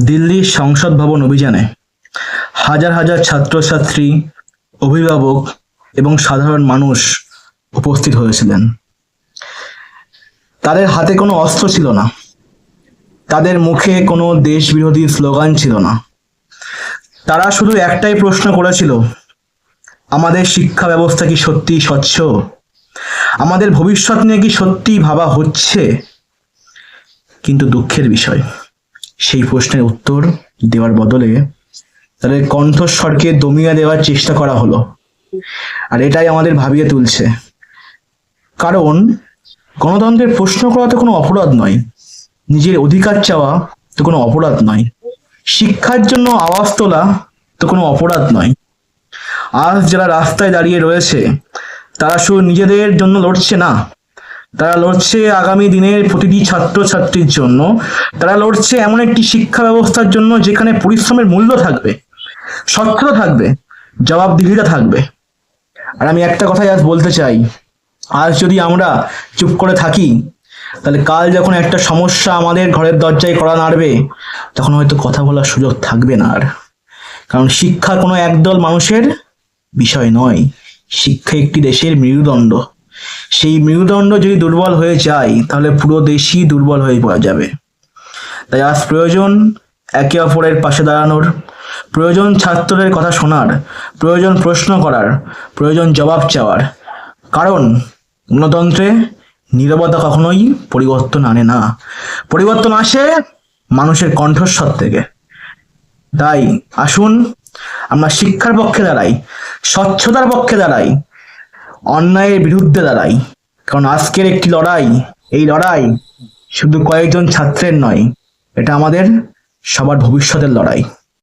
দিল্লির সংসদ ভবন অভিযানে হাজার হাজার ছাত্রছাত্রী, অভিভাবক এবং সাধারণ মানুষ উপস্থিত হয়েছিলেন। তাদের হাতে কোনো অস্ত্র ছিল না, তাদের মুখে কোনো দেশবিরোধী স্লোগান ছিল না। তারা শুধু একটাই প্রশ্ন করেছিল, আমাদের শিক্ষা ব্যবস্থা কি সত্যিই স্বচ্ছ? আমাদের ভবিষ্যৎ নিয়ে কি সত্যিই ভাবা হচ্ছে? কিন্তু দুঃখের বিষয়, সেই প্রশ্নের উত্তর দেওয়ার বদলে তাদের কণ্ঠস্বরকে দমিয়ে দেওয়ার চেষ্টা করা হলো। আর এটাই আমাদের ভাবিয়ে তুলছে, কারণ গণতন্ত্রের প্রশ্ন করা তো কোনো অপরাধ নয়, নিজের অধিকার চাওয়া তো কোনো অপরাধ নয়, শিক্ষার জন্য আওয়াজ তোলা তো কোনো অপরাধ নয়। আজ যারা রাস্তায় দাঁড়িয়ে রয়েছে, তারা শুধু নিজেদের জন্য লড়ছে না, তারা লড়ছে আগামী দিনের প্রতিটি ছাত্রছাত্রীর জন্য। তারা লড়ছে এমন একটি শিক্ষা ব্যবস্থার জন্য যেখানে পরিশ্রমের মূল্য থাকবে, স্বচ্ছতা থাকবে, জবাবদিহিতা থাকবে। আর আমি একটা কথাই আজ বলতে চাই, আজ যদি আমরা চুপ করে থাকি, তাহলে কাল যখন একটা সমস্যা আমাদের ঘরের দরজায় কড়া নাড়বে, তখন হয়তো কথা বলার সুযোগ থাকবে না আর। কারণ শিক্ষা কোনো একদল মানুষের বিষয় নয়, শিক্ষা একটি দেশের মেরুদণ্ড। সেই মেরুদণ্ড যদি দুর্বল হয়ে যায়, তাহলে পুরো দেশই দুর্বল হয়ে পড়া যাবে। তাই আজ প্রয়োজন একে অপরের পাশে দাঁড়ানোর, প্রয়োজন ছাত্রদের কথা শোনার, প্রয়োজন প্রশ্ন করার, প্রয়োজন জবাব চাওয়ার। কারণ গণতন্ত্রে নীরবতা কখনোই পরিবর্তন আনে না, পরিবর্তন আসে মানুষের কণ্ঠস্বর থেকে। তাই আসুন আমরা শিক্ষার পক্ষে দাঁড়াই, স্বচ্ছতার পক্ষে দাঁড়াই, অন্যায়ের বিরুদ্ধে দাঁড়াই। কারণ আজকের একটি লড়াই, এই লড়াই শুধু কয়েকজন ছাত্রের নয়, এটা আমাদের সবার ভবিষ্যতের লড়াই।